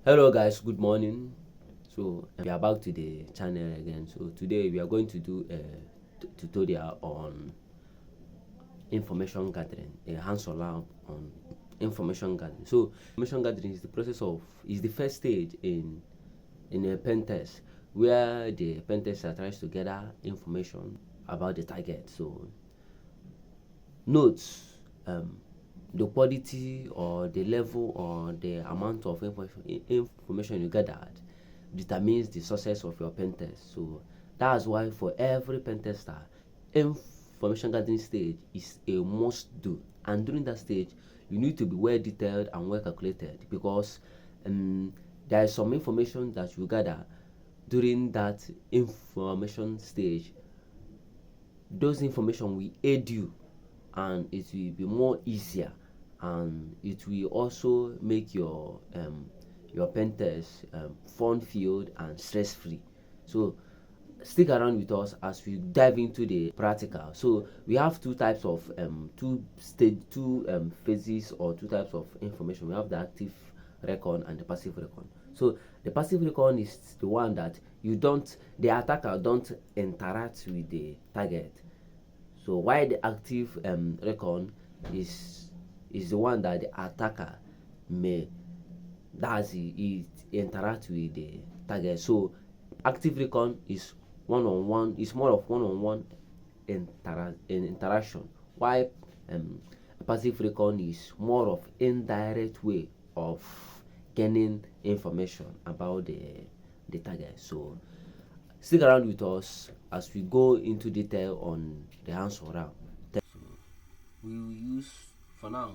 Hello guys, good morning. So we are back to the channel again. So today we are going to do a tutorial on information gathering, a hands-on lab on information gathering. So information gathering is the process of is the first stage in a pen test where the pen tester tries to gather information about the target. So notes the quality or the level or the amount of information you gathered determines the success of your pen test. So that's why for every pen tester, information gathering stage is a must do. And during that stage, you need to be well detailed and well calculated because there is some information that you gather during that information stage. Those information will aid you and it will be more easier, and it will also make your pen test fun filled and stress free. So stick around with us as we dive into the practical. So we have two types of phases or two types of information. We have the active recon and the passive recon. So the passive recon is the one that the attacker don't interact with the target. So while the active recon is the one that the attacker may it interact with the target. So active recon is one-on-one, is more of one-on-one interaction, while passive recon is more of indirect way of gaining information about the target. So stick around with us as we go into detail on the hands-on round. So we will use, for now,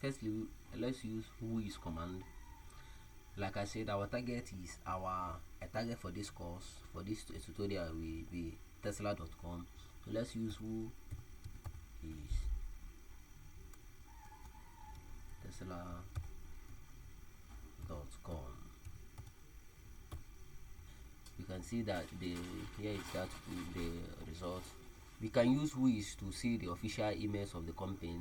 firstly let's use WHOIS command. Like I said, our target is a target for this course, for this tutorial will be tesla.com. So let's use who is tesla.com. You can see that here is that the results. We can use WHOIS to see the official emails of the company,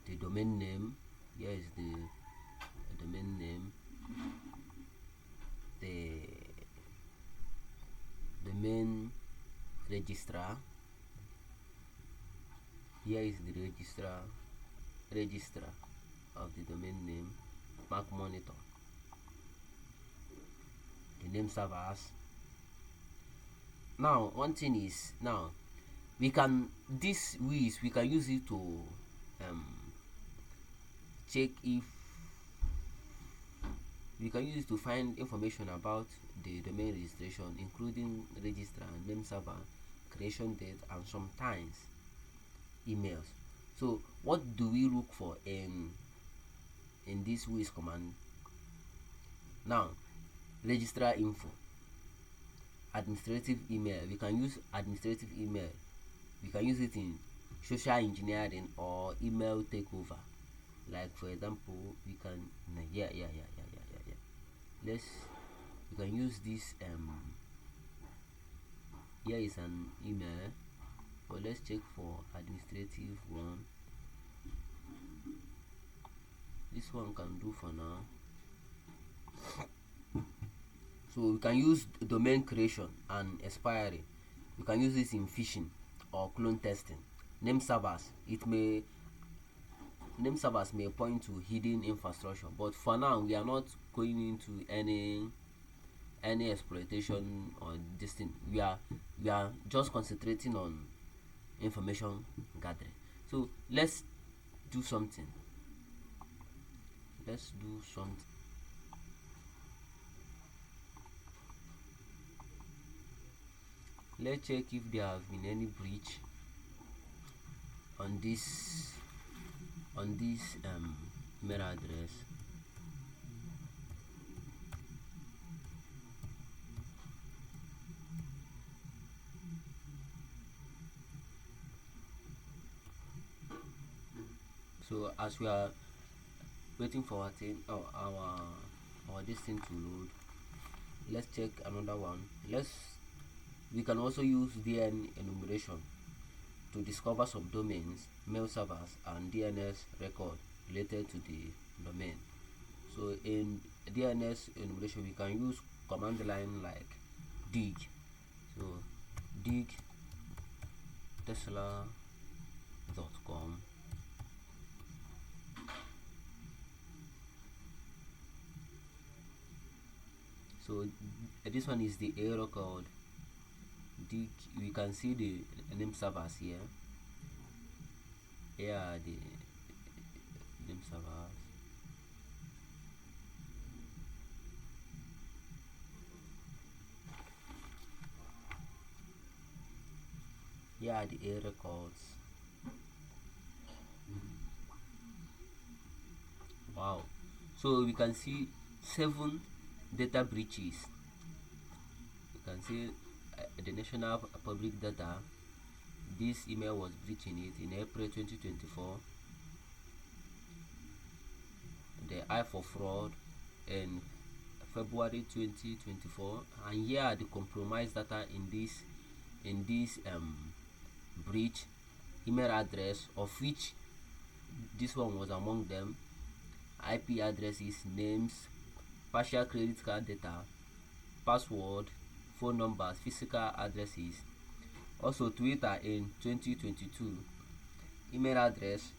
the domain name. Here is the domain name, the main registrar. Here is the registrar of the domain name, Mac monitor, the name servers. Now one thing is, now we can this WHOIS we can use it to check if we can use it to find information about the domain registration, including registrar, name server, creation date, and sometimes emails. So what do we look for in this WHOIS command? Now, registrar info, administrative email. We can use administrative email. We can use it in social engineering or email takeover. Like for example, we can let's we can use this here is an email, but let's check for administrative one. This one can do for now. So we can use domain creation and expiry. We can use this in phishing or clone testing. Name servers may point to hidden infrastructure, but for now we are not going into any exploitation or this thing. We are just concentrating on information gathering. So let's do something. Let's check if there has been any breach on this email address. So as we are waiting for our thing, our this thing to load, let's check another one. We can also use DN enumeration to discover subdomains, mail servers, and DNS record related to the domain. So in DNS enumeration, we can use command line like dig. So dig tesla.com. So this one is the error code. Dig, we can see the name servers here. Here are the name servers. Here are the error codes. Wow. So we can see 7 data breaches. You can see the national public data. This email was breaching it in April 2024. The I for fraud in February 2024, and here are the compromised data in this breach. Email address, of which this one was among them. IP addresses, names, partial credit card data, password, phone numbers, physical addresses. Also Twitter in 2022, email address,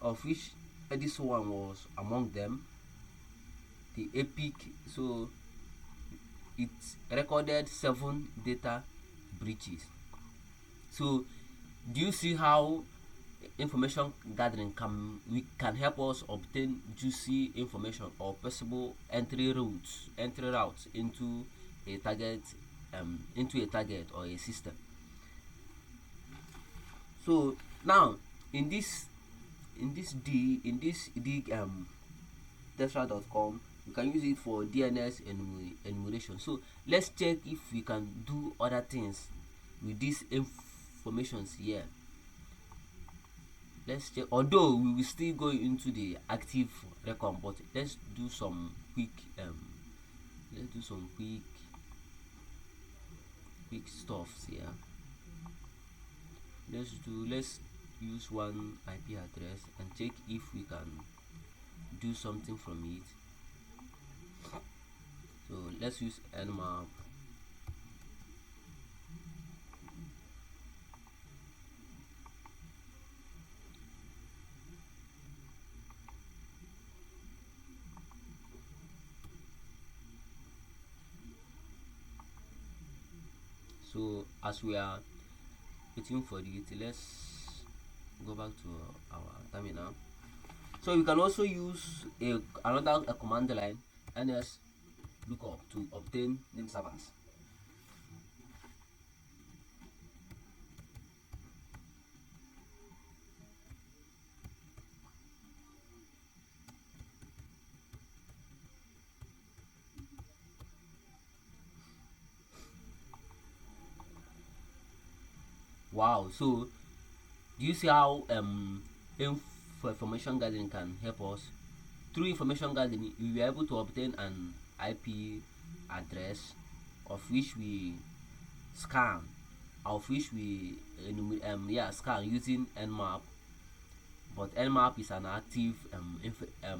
of which this one was among them. The epic, so it recorded 7 data breaches. So do you see how information gathering can help us obtain juicy information or possible entry routes into a target or a system? So now in this dig tesla.com, we can use it for DNS enumeration. So let's check if we can do other things with these informations here. Let's check, although we will still go into the active Recon, but let's do some quick stuffs here. Let's use one IP address and check if we can do something from it. So let's use nmap. So as we are waiting for it, let's go back to our terminal. So we can also use another command line, ns lookup, to obtain name servers. Wow. So do you see how information gathering can help us? Through information gathering, we were able to obtain an IP address, of which we scan, scan using nmap. But nmap is an active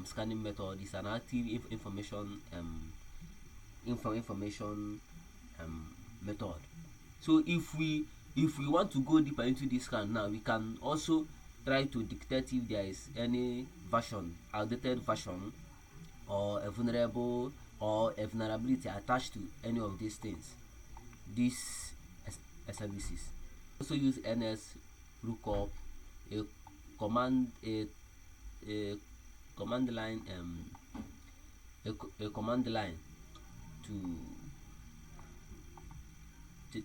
scanning method. It's an active information method. So if we want to go deeper into this scan now, we can also try to detect if there is any outdated version, or a vulnerability attached to any of these things, these services. Also use ns lookup, a command line to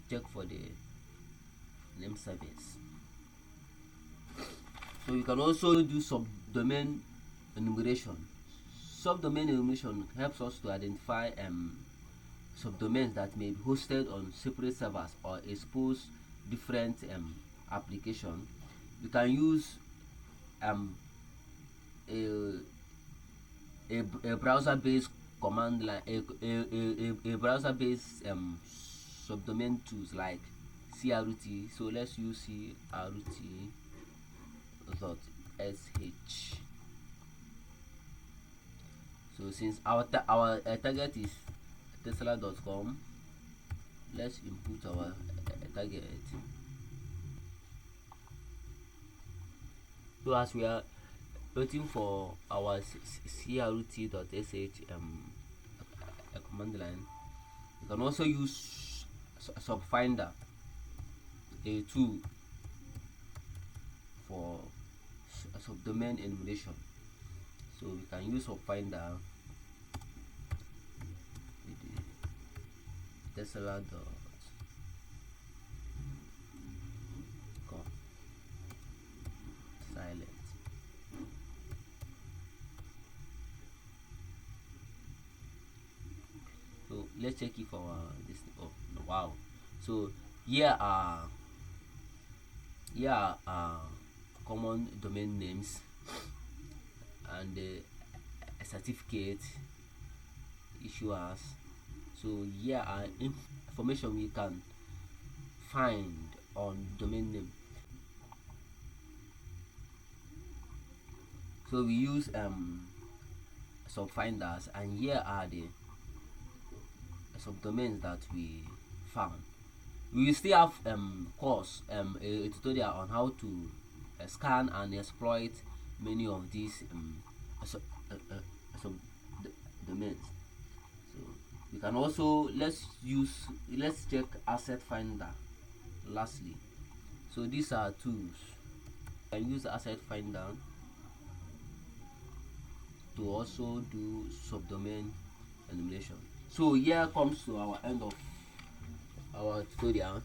check for the name service. So you can also do subdomain enumeration. Subdomain enumeration helps us to identify subdomains that may be hosted on separate servers or expose different applications. You can use a browser-based command line, a browser-based subdomain tools like CRT. So let's use CRT.sh. So So since our target is tesla.com, let's input our target. So as we are waiting for our crt.sh command line, you can also use subfinder, a tool for subdomain enumeration. So we can use subfinder with the tesla.com. Silent. So let's check if our this. Oh wow! So here are common domain names and certificate issuers. So here are information we can find on domain name. So we use subfinders, and here are the subdomains that we found. We will still have course a tutorial on how to scan and exploit many of these subdomains. So we can also let's check asset finder lastly. So these are tools. You can use asset finder to also do subdomain enumeration. So here comes to our end of our tutorial.